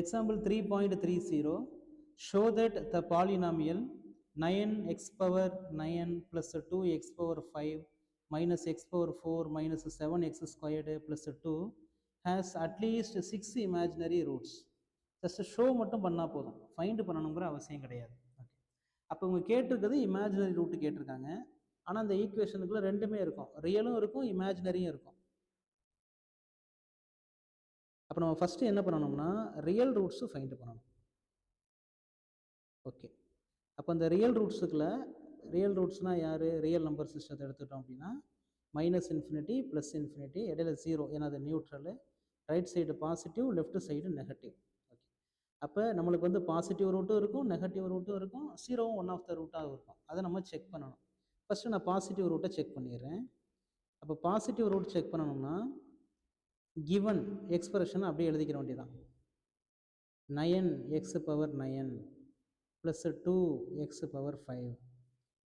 Example 3.30, show that the polynomial 9x power 9 plus 2x power 5 minus x power 4 minus 7x squared plus 2 has at least 6 imaginary roots. Just show மட்டும் பண்ணால் போதும், find பண்ணணுங்கிற அவசியம் கிடையாது. Okay, அப்போ இவங்க கேட்டிருக்கிறது இமேஜினரி ரூட்டு கேட்டிருக்காங்க. ஆனால் அந்த ஈக்குவேஷனுக்குள்ள ரெண்டுமே இருக்கும், ரியலும் இருக்கும் இமேஜினரியும் இருக்கும். அப்போ நம்ம ஃபஸ்ட்டு என்ன பண்ணணும்னா ரியல் ரூட்ஸு ஃபைண்ட் பண்ணணும். ஓகே, அப்போ அந்த ரியல் ரூட்ஸுக்குள்ள ரியல் ரூட்ஸ்னால் யார்? ரியல் நம்பர் சிஸ்டத்தை எடுத்துட்டோம் அப்படின்னா மைனஸ் இன்ஃபினிட்டி ப்ளஸ் இன்ஃபினிட்டி, இடையில ஜீரோ, ஏன்னா அது neutral, right side positive left side negative. Okay, அப்போ நம்மளுக்கு வந்து பாசிட்டிவ் ரூட்டும் இருக்கும் நெகட்டிவ் ரூட்டும் இருக்கும், ஜீரோவும் ஒன் ஆஃப் த ரூட்டாக இருக்கும். அதை நம்ம செக் பண்ணணும். ஃபஸ்ட்டு நான் பாசிட்டிவ் ரூட்டை செக் பண்ணிடுறேன். அப்போ பாசிட்டிவ் ரூட் செக் பண்ணணும்னா கிவன் எக்ஸ்பிரஷன் அப்படியே எழுதிக்கிற வேண்டியதான். 9x power 9 plus 2x power 5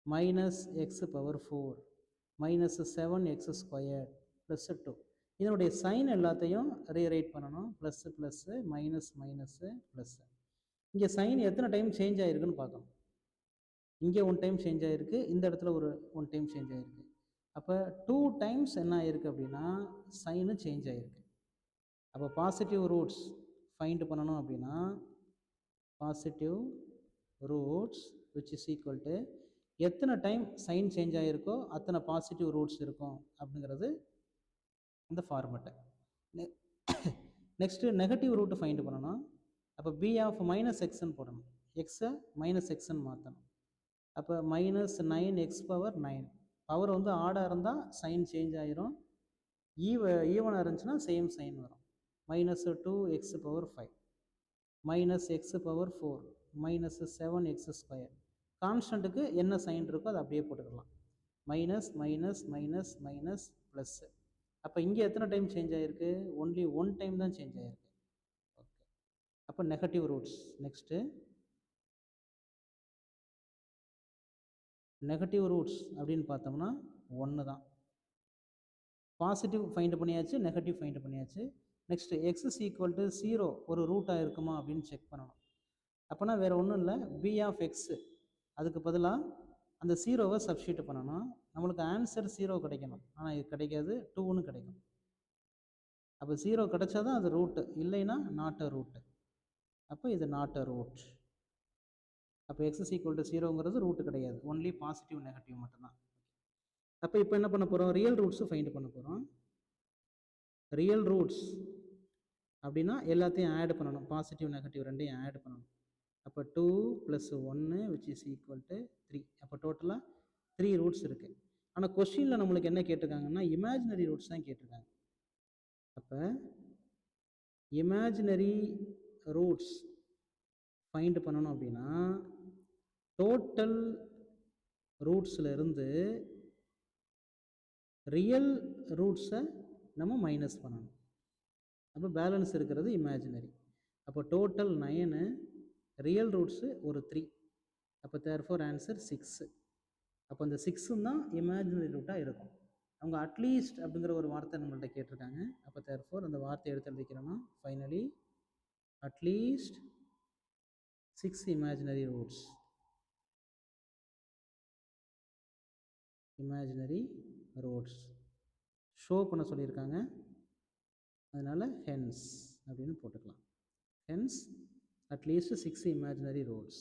minus X power 4 minus 7x square plus 2. இதனுடைய சைன் எல்லாத்தையும் ரீரைட் பண்ணணும். Plus plus minus minus plus. இங்கே சைன் எத்தனை டைம் சேஞ்ச் ஆகிருக்குன்னு பார்க்கணும். இங்கே 1 டைம் சேஞ்ச் ஆகிருக்கு, இந்த இடத்துல ஒரு 1 டைம் சேஞ்ச் ஆகிருக்கு. அப்போ 2 டைம்ஸ் என்ன ஆகிருக்கு அப்படின்னா சைனு சேஞ்ச் ஆகிருக்கு. அப்போ பாசிட்டிவ் ரூட்ஸ் ஃபைண்ட் பண்ணணும் அப்படின்னா positive roots which is equal to எத்தனை டைம் சைன் சேஞ்ச் ஆகிருக்கோ அத்தனை பாசிட்டிவ் ரூட்ஸ் இருக்கும் அப்படிங்கிறது அந்த ஃபார்மெட்டை. நெக்ஸ்ட்டு நெகட்டிவ் ரூட்டு ஃபைண்ட் பண்ணணும். அப்போ பி ஆஃப் மைனஸ் எக்ஸ்ன்னு போடணும், எக்ஸை மைனஸ் எக்ஸ்ன்னு மாற்றணும். அப்போ மைனஸ் 9x பவர் 9, பவர் வந்து ஆடாக இருந்தால் சைன் சேஞ்ச் ஆகிரும், ஈவனாக இருந்துச்சுன்னா சேம் சைன் வரும். Minus 2x power 5 minus X power 4 minus 7x square. கான்ஸ்டண்ட்டுக்கு என்ன சைன் இருக்கோ அதை அப்படியே போட்டுக்கலாம். Minus minus minus minus plus. அப்போ இங்கே எத்தனை டைம் சேஞ்ச் ஆகிருக்கு? ஒன்லி 1 டைம் தான் சேஞ்ச் ஆகிருக்கு. ஓகே, அப்போ negative roots. Next negative roots அப்படின்னு பார்த்தோம்னா 1 தான். பாசிட்டிவ் ஃபைண்ட் பண்ணியாச்சு, நெகட்டிவ் ஃபைண்ட் பண்ணியாச்சு. Next x is equal to 0 ஒரு ரூட்டாக இருக்குமா அப்படின்னு செக் பண்ணணும். அப்போனா வேறு ஒன்றும் இல்லை, பி ஆஃப் எக்ஸு அதுக்கு பதிலாக அந்த 0வை சப்ஸ்டியூட் பண்ணணும். நம்மளுக்கு ஆன்சர் 0 கிடைக்கணும், ஆனால் இது கிடைக்காது, 2ன்னு கிடைக்கும். அப்போ 0 கிடைச்சா தான் அது ரூட்டு, இல்லைன்னா நாட் அ ரூட்டு. அப்போ இது நாட் அ ரூட். அப்போ எக்ஸ் இஸ் ஈக்குவல் டு 0ங்கிறது ரூட்டு கிடையாது, ஒன்லி பாசிட்டிவ் நெகட்டிவ் மட்டும்தான். அப்போ இப்போ என்ன பண்ண போகிறோம்? ரியல் ரூட்ஸு ஃபைண்ட் பண்ண போகிறோம். ரியல் ரூட்ஸ் அப்படின்னா எல்லாத்தையும் ஆட் பண்ணணும், பாசிட்டிவ் நெகட்டிவ் ரெண்டையும் ஆட் பண்ணணும். அப்போ 2 + 1 விச் இஸ் ஈக்குவல் டு 3. அப்போ டோட்டலாக 3 ரூட்ஸ் இருக்குது. ஆனால் கொஸ்டினில் நம்மளுக்கு என்ன கேட்டிருக்காங்கன்னா இமேஜினரி ரூட்ஸ் தான் கேட்டிருக்காங்க. அப்போ இமேஜினரி ரூட்ஸ் ஃபைண்ட் பண்ணணும் அப்படின்னா டோட்டல் ரூட்ஸில் இருந்து ரியல் ரூட்ஸை நம்ம மைனஸ் பண்ணணும். அப்போ பேலன்ஸ் இருக்கிறது இமேஜினரி. அப்போ டோட்டல் 9, ரியல் ரூட்ஸு ஒரு 3. அப்போ தேர்ஃபோர் ஆன்சர் 6. அப்போ அந்த 6 தான் இமேஜினரி ரூட்டாக இருக்கும். அவங்க அட்லீஸ்ட் அப்படிங்கிற ஒரு வார்த்தை நம்மள்கிட்ட கேட்டிருக்காங்க. அப்போ தேர்ஃபோர் அந்த வார்த்தையை எடுத்து எழுதிக்கிறோன்னா ஃபைனலி அட்லீஸ்ட் 6 imaginary roots. Imaginary roots show பண்ண சொல்லியிருக்காங்க, அதனால் ஹென்ஸ் அப்படின்னு போட்டுக்கலாம். ஹென்ஸ் அட்லீஸ்ட் 6 இமேஜினரி ரூட்ஸ்.